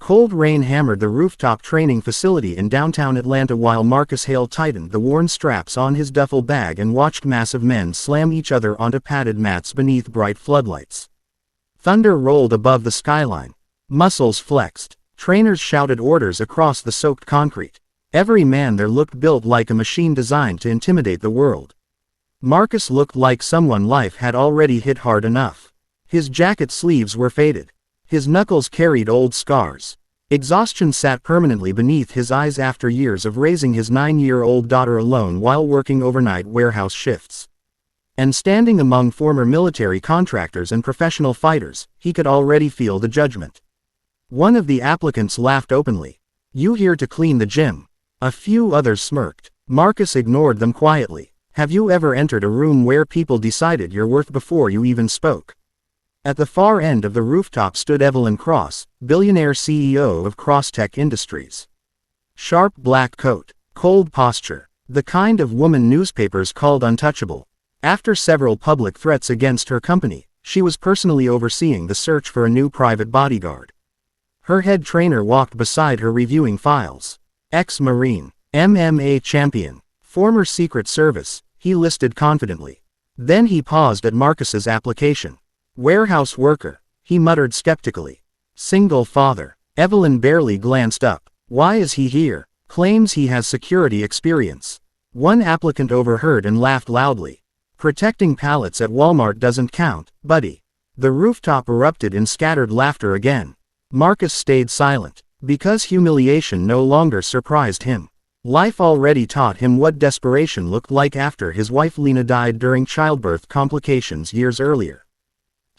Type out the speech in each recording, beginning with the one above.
Cold rain hammered the rooftop training facility in downtown Atlanta while Marcus Hale tightened the worn straps on his duffel bag and watched massive men slam each other onto padded mats beneath bright floodlights. Thunder rolled above the skyline. Muscles flexed. Trainers shouted orders across the soaked concrete. Every man there looked built like a machine designed to intimidate the world. Marcus looked like someone life had already hit hard enough. His jacket sleeves were faded. His knuckles carried old scars. Exhaustion sat permanently beneath his eyes after years of raising his 9-year-old daughter alone while working overnight warehouse shifts. And standing among former military contractors and professional fighters, he could already feel the judgment. One of the applicants laughed openly. "You here to clean the gym?" A few others smirked. Marcus ignored them quietly. "Have you ever entered a room where people decided your worth before you even spoke?" At the far end of the rooftop stood Evelyn Cross, billionaire CEO of Crosstech Industries. Sharp black coat, cold posture, the kind of woman newspapers called untouchable. After several public threats against her company, she was personally overseeing the search for a new private bodyguard. Her head trainer walked beside her reviewing files. Ex-Marine, MMA champion, former Secret Service, he listed confidently. Then he paused at Marcus's application. Warehouse worker, he muttered skeptically. Single father. Evelyn barely glanced up. Why is he here? Claims he has security experience. One applicant overheard and laughed loudly. Protecting pallets at Walmart doesn't count, buddy. The rooftop erupted in scattered laughter again. Marcus stayed silent, because humiliation no longer surprised him. Life already taught him what desperation looked like after his wife Lena died during childbirth complications years earlier.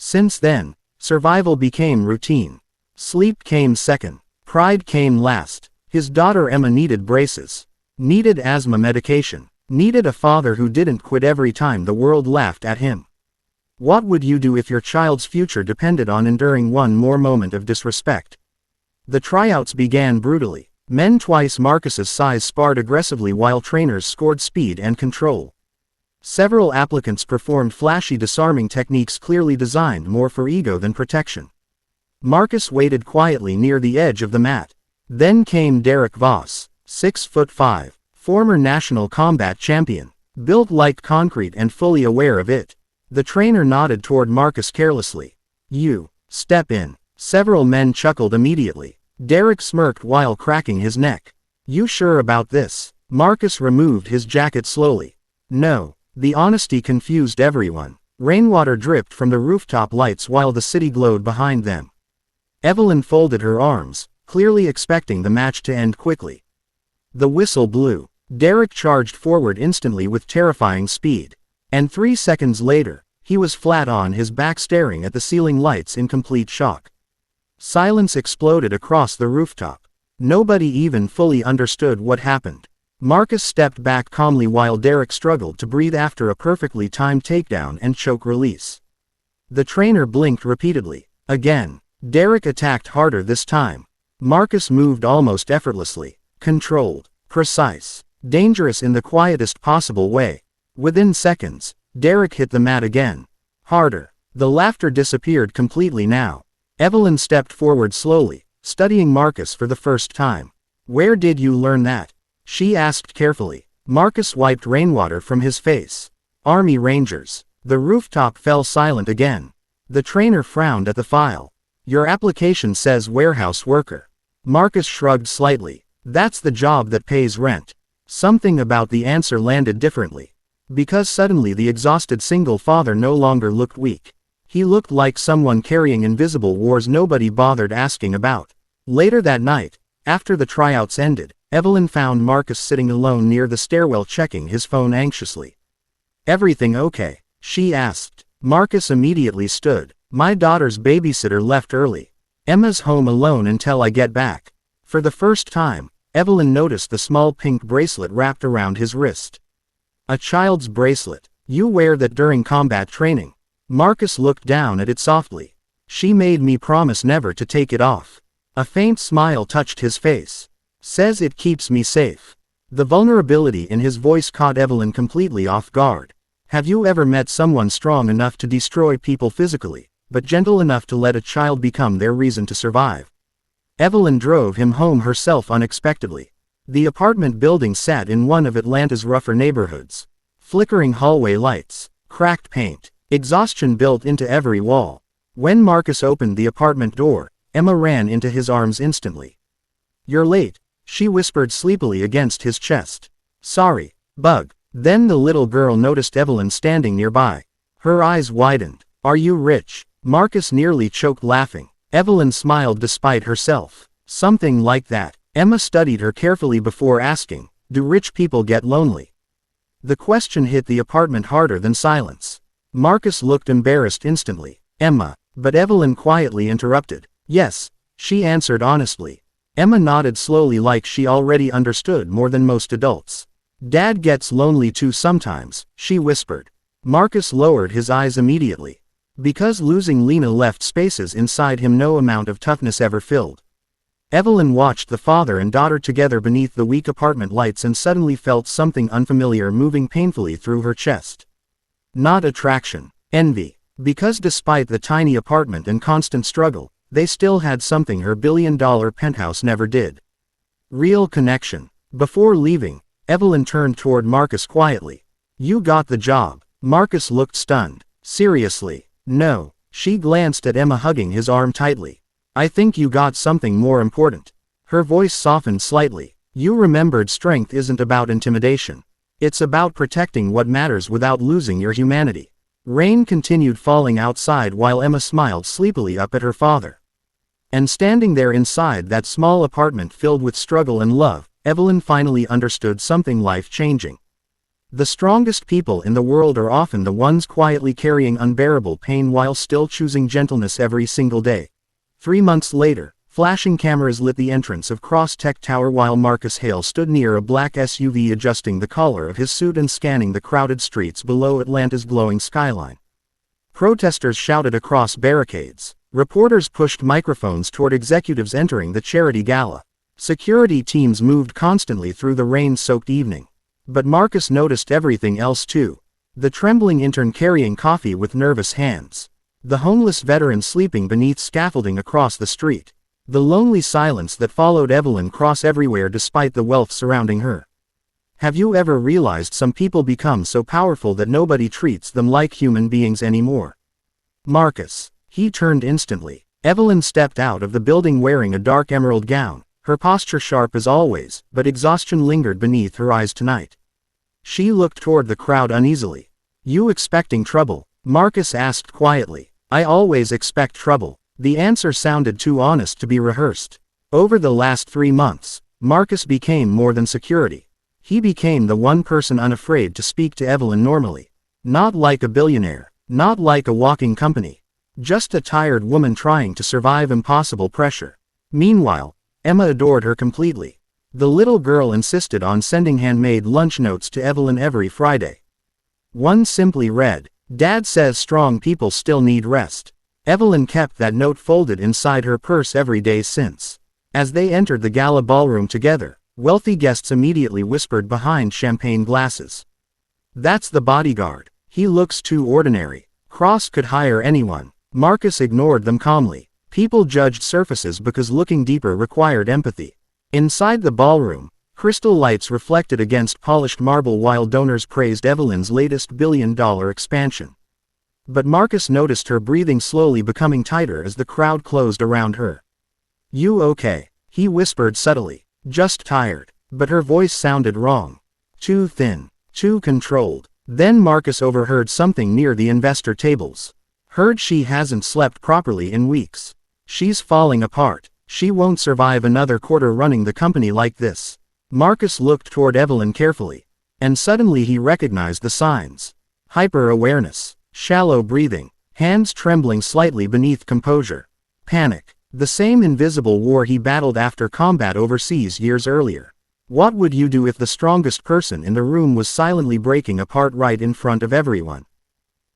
Since then, survival became routine. Sleep came second. Pride came last. His daughter Emma needed braces. Needed asthma medication. Needed a father who didn't quit every time the world laughed at him. What would you do if your child's future depended on enduring one more moment of disrespect? The tryouts began brutally. Men twice Marcus's size sparred aggressively while trainers scored speed and control. Several applicants performed flashy disarming techniques clearly designed more for ego than protection. Marcus waited quietly near the edge of the mat. Then came Derek Voss, 6'5", former national combat champion, built like concrete and fully aware of it. The trainer nodded toward Marcus carelessly. "You, step in." Several men chuckled immediately. Derek smirked while cracking his neck. "You sure about this?" Marcus removed his jacket slowly. "No." The honesty confused everyone. Rainwater dripped from the rooftop lights while the city glowed behind them. Evelyn folded her arms, clearly expecting the match to end quickly. The whistle blew. Derek charged forward instantly with terrifying speed. And 3 seconds later, he was flat on his back staring at the ceiling lights in complete shock. Silence exploded across the rooftop. Nobody even fully understood what happened. Marcus stepped back calmly while Derek struggled to breathe after a perfectly timed takedown and choke release. The trainer blinked repeatedly. Again, Derek attacked harder this time. Marcus moved almost effortlessly, controlled, precise, dangerous in the quietest possible way. Within seconds, Derek hit the mat again. Harder. The laughter disappeared completely now. Evelyn stepped forward slowly, studying Marcus for the first time. "Where did you learn that?" she asked carefully. Marcus wiped rainwater from his face. "Army Rangers." The rooftop fell silent again. The trainer frowned at the file. "Your application says warehouse worker." Marcus shrugged slightly. "That's the job that pays rent." Something about the answer landed differently. Because suddenly the exhausted single father no longer looked weak. He looked like someone carrying invisible wars nobody bothered asking about. Later that night, after the tryouts ended, Evelyn found Marcus sitting alone near the stairwell checking his phone anxiously. "Everything okay?" she asked. Marcus immediately stood. "My daughter's babysitter left early. Emma's home alone until I get back." For the first time, Evelyn noticed the small pink bracelet wrapped around his wrist. "A child's bracelet. You wear that during combat training." Marcus looked down at it softly. "She made me promise never to take it off." A faint smile touched his face. "Says it keeps me safe." The vulnerability in his voice caught Evelyn completely off guard. Have you ever met someone strong enough to destroy people physically, but gentle enough to let a child become their reason to survive? Evelyn drove him home herself unexpectedly. The apartment building sat in one of Atlanta's rougher neighborhoods. Flickering hallway lights, cracked paint, exhaustion built into every wall. When Marcus opened the apartment door, Emma ran into his arms instantly. "You're late," she whispered sleepily against his chest. "Sorry, bug." Then the little girl noticed Evelyn standing nearby. Her eyes widened. "Are you rich?" Marcus nearly choked laughing. Evelyn smiled despite herself. "Something like that." Emma studied her carefully before asking, "Do rich people get lonely?" The question hit the apartment harder than silence. Marcus looked embarrassed instantly. "Emma," but Evelyn quietly interrupted. "Yes," she answered honestly. Emma nodded slowly like she already understood more than most adults. "Dad gets lonely too sometimes," she whispered. Marcus lowered his eyes immediately. Because losing Lena left spaces inside him no amount of toughness ever filled. Evelyn watched the father and daughter together beneath the weak apartment lights and suddenly felt something unfamiliar moving painfully through her chest. Not attraction, envy. Because despite the tiny apartment and constant struggle, they still had something her billion-dollar penthouse never did. Real connection. Before leaving, Evelyn turned toward Marcus quietly. "You got the job." Marcus looked stunned. "Seriously?" "No." She glanced at Emma hugging his arm tightly. "I think you got something more important." Her voice softened slightly. "You remembered strength isn't about intimidation. It's about protecting what matters without losing your humanity." Rain continued falling outside while Emma smiled sleepily up at her father. And standing there inside that small apartment filled with struggle and love, Evelyn finally understood something life-changing. The strongest people in the world are often the ones quietly carrying unbearable pain while still choosing gentleness every single day. 3 months later, flashing cameras lit the entrance of Cross Tech Tower while Marcus Hale stood near a black SUV adjusting the collar of his suit and scanning the crowded streets below Atlanta's glowing skyline. Protesters shouted across barricades. Reporters pushed microphones toward executives entering the charity gala. Security teams moved constantly through the rain-soaked evening. But Marcus noticed everything else too. The trembling intern carrying coffee with nervous hands. The homeless veteran sleeping beneath scaffolding across the street. The lonely silence that followed Evelyn cross everywhere despite the wealth surrounding her. Have you ever realized some people become so powerful that nobody treats them like human beings anymore? Marcus. He turned instantly. Evelyn stepped out of the building wearing a dark emerald gown, her posture sharp as always, but exhaustion lingered beneath her eyes tonight. She looked toward the crowd uneasily. "You expecting trouble?" Marcus asked quietly. "I always expect trouble." The answer sounded too honest to be rehearsed. Over the last 3 months, Marcus became more than security. He became the one person unafraid to speak to Evelyn normally. Not like a billionaire, not like a walking company. Just a tired woman trying to survive impossible pressure. Meanwhile, Emma adored her completely. The little girl insisted on sending handmade lunch notes to Evelyn every Friday. One simply read, "Dad says strong people still need rest." Evelyn kept that note folded inside her purse every day since. As they entered the gala ballroom together, wealthy guests immediately whispered behind champagne glasses. "That's the bodyguard. He looks too ordinary. Cross could hire anyone." Marcus ignored them calmly. People judged surfaces because looking deeper required empathy. Inside the ballroom, crystal lights reflected against polished marble while donors praised Evelyn's latest billion-dollar expansion. But Marcus noticed her breathing slowly becoming tighter as the crowd closed around her. "You okay?" he whispered subtly. "Just tired." But her voice sounded wrong. Too thin, too controlled. Then Marcus overheard something near the investor tables. "Heard she hasn't slept properly in weeks. She's falling apart. She won't survive another quarter running the company like this." Marcus looked toward Evelyn carefully. And suddenly he recognized the signs. Hyper-awareness. Shallow breathing. Hands trembling slightly beneath composure. Panic. The same invisible war he battled after combat overseas years earlier. What would you do if the strongest person in the room was silently breaking apart right in front of everyone?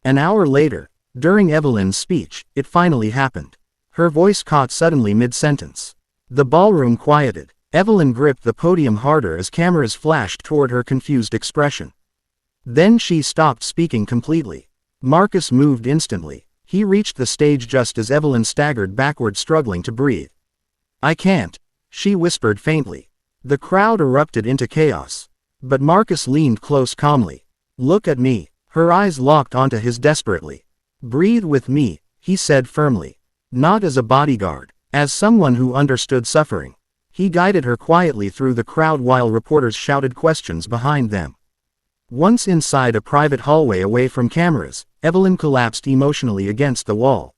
An hour later, during Evelyn's speech, it finally happened. Her voice caught suddenly mid-sentence. The ballroom quieted. Evelyn gripped the podium harder as cameras flashed toward her confused expression. Then she stopped speaking completely. Marcus moved instantly. He reached the stage just as Evelyn staggered backward, struggling to breathe. I can't, she whispered faintly. The crowd erupted into chaos. But Marcus leaned close calmly. Look at me. Her eyes locked onto his desperately. Breathe with me, he said firmly. Not as a bodyguard, as someone who understood suffering. He guided her quietly through the crowd while reporters shouted questions behind them. Once inside a private hallway away from cameras, Evelyn collapsed emotionally against the wall.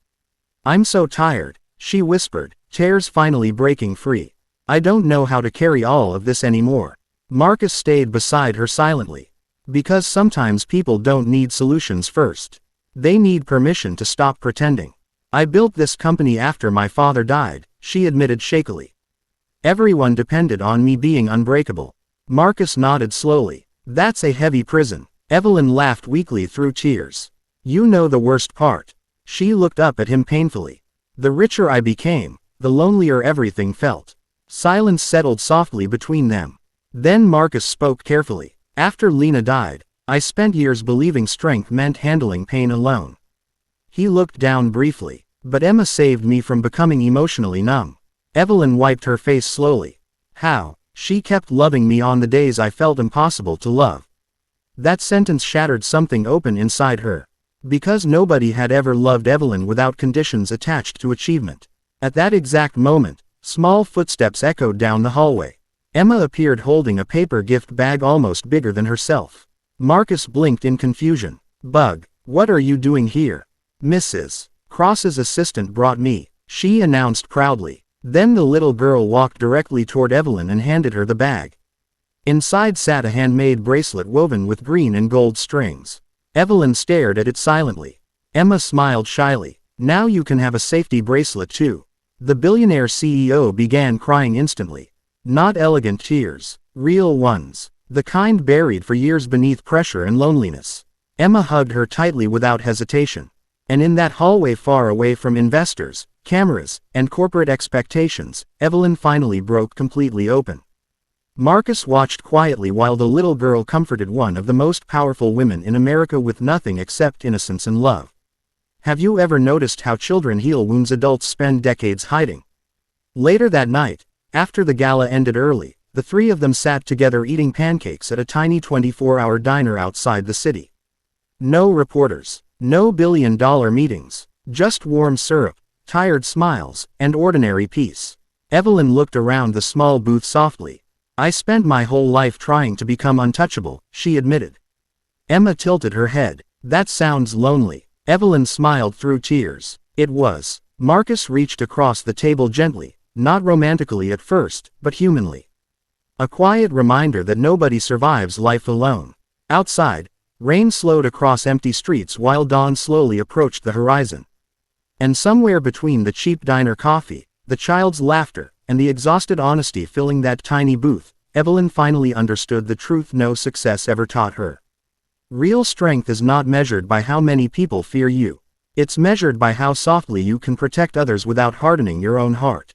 I'm so tired, she whispered, tears finally breaking free. I don't know how to carry all of this anymore. Marcus stayed beside her silently. Because sometimes people don't need solutions first. They need permission to stop pretending. I built this company after my father died, she admitted shakily. Everyone depended on me being unbreakable. Marcus nodded slowly. That's a heavy prison. Evelyn laughed weakly through tears. You know the worst part. She looked up at him painfully. The richer I became, the lonelier everything felt. Silence settled softly between them. Then Marcus spoke carefully. After Lena died, I spent years believing strength meant handling pain alone. He looked down briefly. But Emma saved me from becoming emotionally numb. Evelyn wiped her face slowly. How? She kept loving me on the days I felt impossible to love. That sentence shattered something open inside her. Because nobody had ever loved Evelyn without conditions attached to achievement. At that exact moment, small footsteps echoed down the hallway. Emma appeared holding a paper gift bag almost bigger than herself. Marcus blinked in confusion. Bug, what are you doing here? Mrs. Cross's assistant brought me, she announced proudly. Then the little girl walked directly toward Evelyn and handed her the bag. Inside sat a handmade bracelet woven with green and gold strings. Evelyn stared at it silently. Emma smiled shyly. Now you can have a safety bracelet too. The billionaire CEO began crying instantly. Not elegant tears, real ones. The kind buried for years beneath pressure and loneliness. Emma hugged her tightly without hesitation. And in that hallway far away from investors, cameras, and corporate expectations, Evelyn finally broke completely open. Marcus watched quietly while the little girl comforted one of the most powerful women in America with nothing except innocence and love. Have you ever noticed how children heal wounds adults spend decades hiding? Later that night, after the gala ended early, the three of them sat together eating pancakes at a tiny 24-hour diner outside the city. No reporters. No billion-dollar meetings. Just warm syrup, tired smiles, and ordinary peace. Evelyn looked around the small booth softly. I spent my whole life trying to become untouchable, she admitted. Emma tilted her head. That sounds lonely. Evelyn smiled through tears. It was. Marcus reached across the table gently, not romantically at first, but humanly. A quiet reminder that nobody survives life alone. Outside, rain slowed across empty streets while dawn slowly approached the horizon. And somewhere between the cheap diner coffee, the child's laughter, and the exhausted honesty filling that tiny booth, Evelyn finally understood the truth no success ever taught her. Real strength is not measured by how many people fear you. It's measured by how softly you can protect others without hardening your own heart.